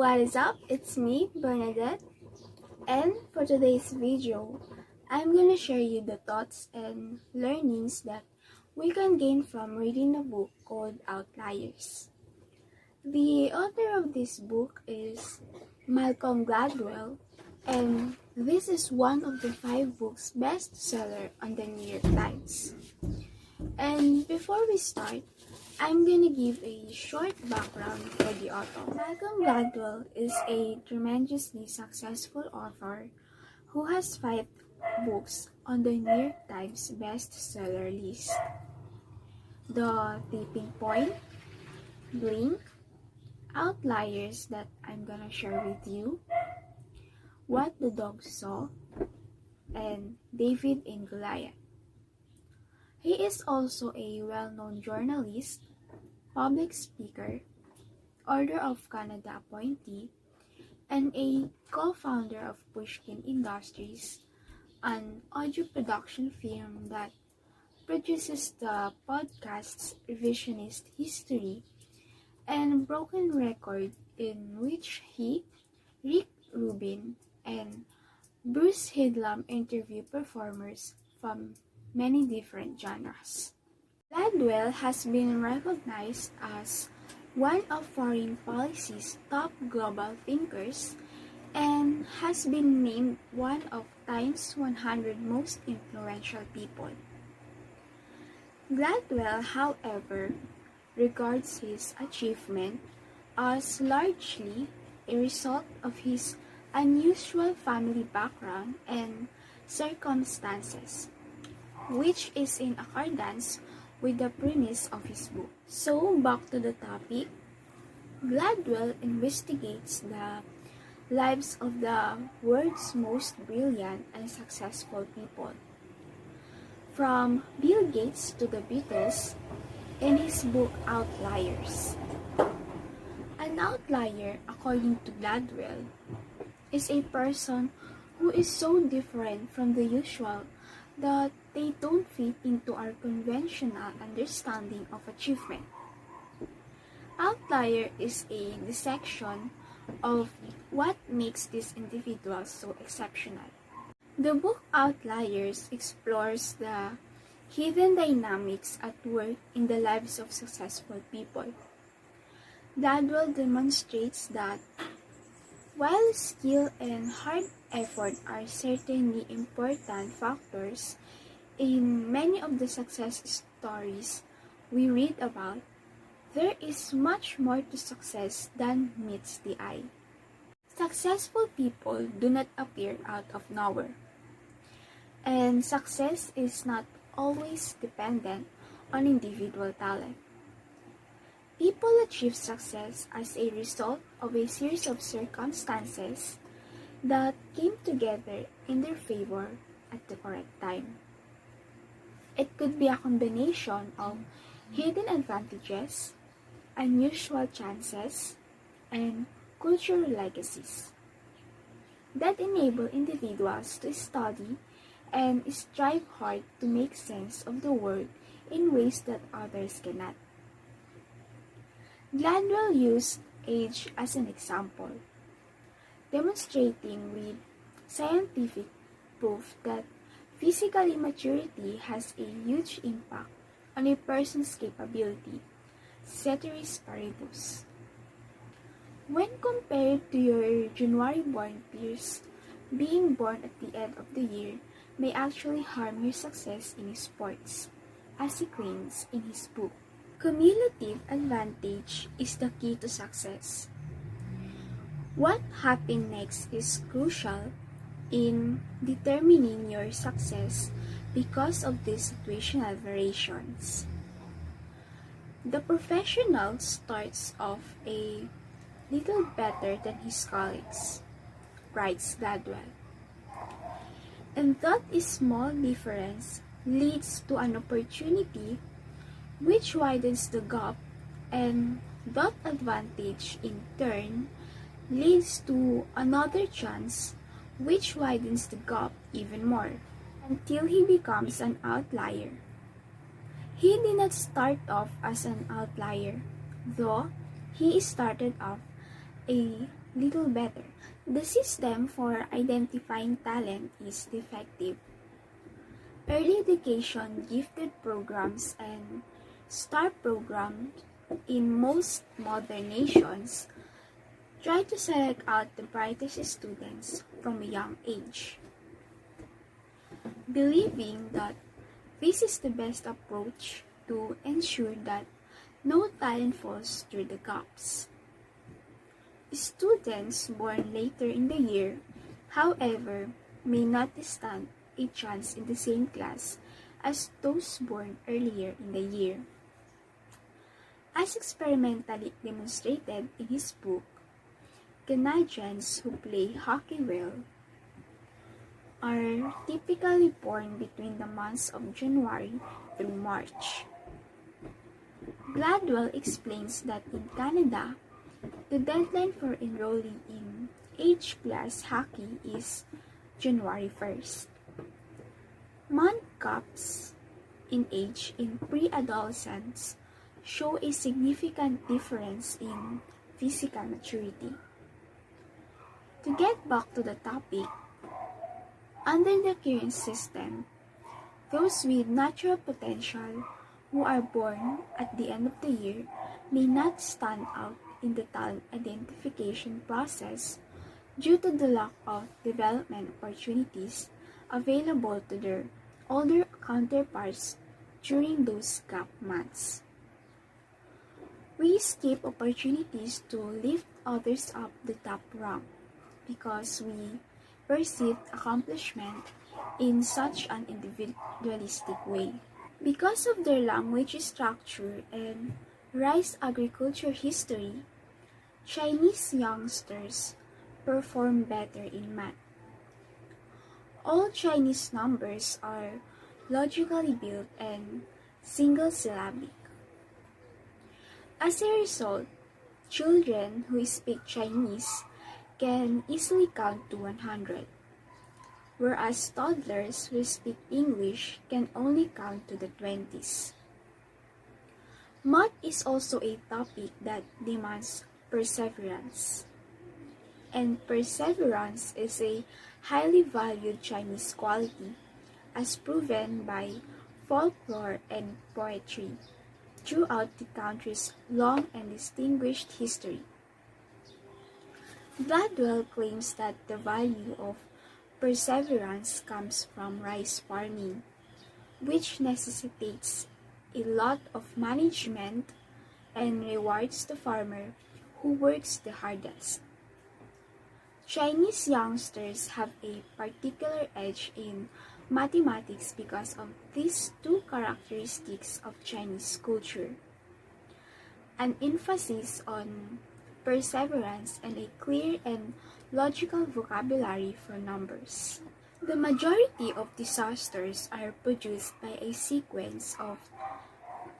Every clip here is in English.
What is up? It's me, Bernadette, and for today's video, I'm gonna share you the thoughts and learnings that we can gain from reading a book called Outliers. The author of this book is Malcolm Gladwell, and this is one of the 5 books bestseller on the New York Times. And before we start, I'm gonna give a short background for the author. Malcolm Gladwell is a tremendously successful author who has 5 books on the New York Times bestseller list. The Tipping Point, Blink, Outliers that I'm gonna share with you, What the Dog Saw, and David and Goliath. He is also a well-known journalist, public speaker, Order of Canada appointee, and a co-founder of Pushkin Industries, an audio production firm that produces the podcasts Revisionist History and Broken Record, in which he, Rick Rubin, and Bruce Hidlam interview performers from many different genres. Gladwell has been recognized as one of foreign policy's top global thinkers and has been named one of Time's 100 most influential people. Gladwell, however, regards his achievement as largely a result of his unusual family background and circumstances, which is in accordance with the premise of his book. So, back to the topic, Gladwell investigates the lives of the world's most brilliant and successful people, from Bill Gates to the Beatles, in his book Outliers. An outlier, according to Gladwell, is a person who is so different from the usual that they don't fit into our conventional understanding of achievement. Outlier is a dissection of what makes these individuals so exceptional. The book Outliers explores the hidden dynamics at work in the lives of successful people. Gladwell demonstrates that while skill and hard effort are certainly important factors in many of the success stories we read about, there is much more to success than meets the eye. Successful people do not appear out of nowhere, and success is not always dependent on individual talent. People achieve success as a result of a series of circumstances that came together in their favor at the correct time. It could be a combination of hidden advantages, unusual chances, and cultural legacies that enable individuals to study and strive hard to make sense of the world in ways that others cannot. Gladwell used age as an example, demonstrating with scientific proof that physical immaturity has a huge impact on a person's capability, ceteris paribus. When compared to your January-born peers, being born at the end of the year may actually harm your success in sports, as he claims in his book. Cumulative advantage is the key to success. What happens next is crucial in determining your success because of these situational variations. The professional starts off a little better than his colleagues, writes Gladwell. And that small difference leads to an opportunity which widens the gap, and that advantage in turn leads to another chance which widens the gap even more, until he becomes an outlier. He did not start off as an outlier, though he started off a little better. The system for identifying talent is defective. Early education, gifted programs, and STAR programs in most modern nations try to select out the brightest students from a young age, believing that this is the best approach to ensure that no talent falls through the gaps. Students born later in the year, however, may not stand a chance in the same class as those born earlier in the year. As experimentally demonstrated in his book, Canadians who play hockey well are typically born between the months of January through March. Gladwell explains that in Canada, the deadline for enrolling in age class hockey is January 1st. Month gaps in age in pre-adolescents show a significant difference in physical maturity. To get back to the topic, under the current system, those with natural potential who are born at the end of the year may not stand out in the talent identification process due to the lack of development opportunities available to their older counterparts during those gap months. We skip opportunities to lift others up the top rank because we perceive accomplishment in such an individualistic way. Because of their language structure and rice agriculture history, Chinese youngsters perform better in math. All Chinese numbers are logically built and single-syllabic. As a result, children who speak Chinese can easily count to 100, whereas toddlers who speak English can only count to the 20s. Math is also a topic that demands perseverance, and perseverance is a highly valued Chinese quality as proven by folklore and poetry throughout the country's long and distinguished history. Gladwell claims that the value of perseverance comes from rice farming, which necessitates a lot of management and rewards the farmer who works the hardest. Chinese youngsters have a particular edge in mathematics because of these two characteristics of Chinese culture: an emphasis on perseverance and a clear and logical vocabulary for numbers. The majority of disasters are produced by a sequence of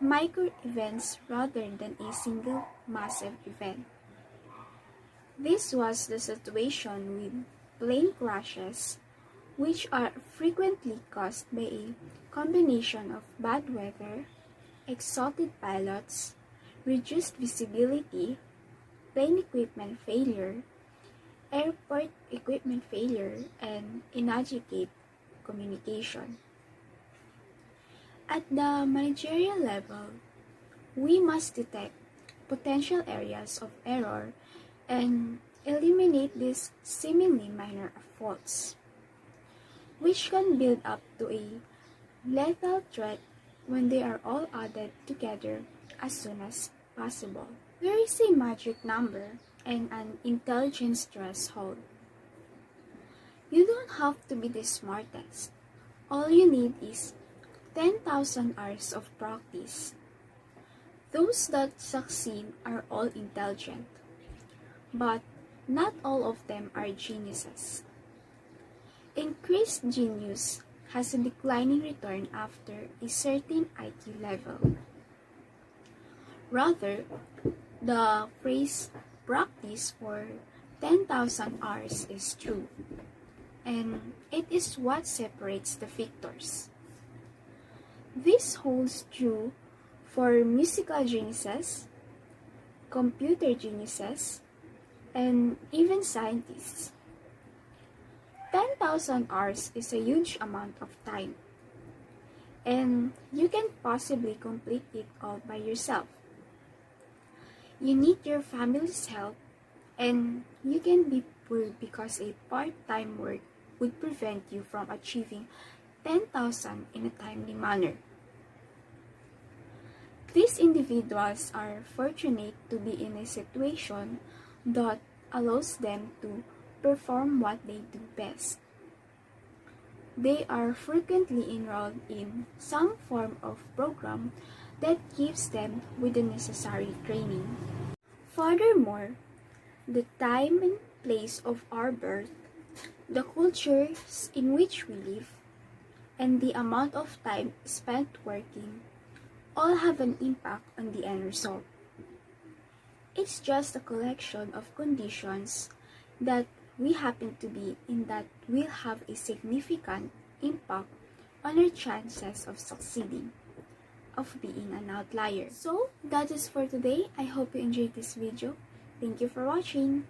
micro-events rather than a single massive event. This was the situation with plane crashes, which are frequently caused by a combination of bad weather, exhausted pilots, reduced visibility, plane equipment failure, airport equipment failure, and inadequate communication. At the managerial level, we must detect potential areas of error and eliminate these seemingly minor faults, which can build up to a lethal threat when they are all added together as soon as possible. There is a magic number and an intelligence threshold. You don't have to be the smartest. All you need is 10,000 hours of practice. Those that succeed are all intelligent, but not all of them are geniuses. Increased genius has a declining return after a certain IQ level. Rather, the phrase practice for 10,000 hours is true, and it is what separates the victors. This holds true for musical geniuses, computer geniuses, and even scientists. 10,000 hours is a huge amount of time, and you can possibly complete it all by yourself. You need your family's help, and you can be poor because a part-time work would prevent you from achieving 10,000 in a timely manner. These individuals are fortunate to be in a situation that allows them to perform what they do best. They are frequently enrolled in some form of program that gives them with the necessary training. Furthermore, the time and place of our birth, the cultures in which we live, and the amount of time spent working all have an impact on the end result. It's just a collection of conditions that we happen to be in that will have a significant impact on our chances of succeeding, of being an outlier. So, that is for today. I hope you enjoyed this video. Thank you for watching.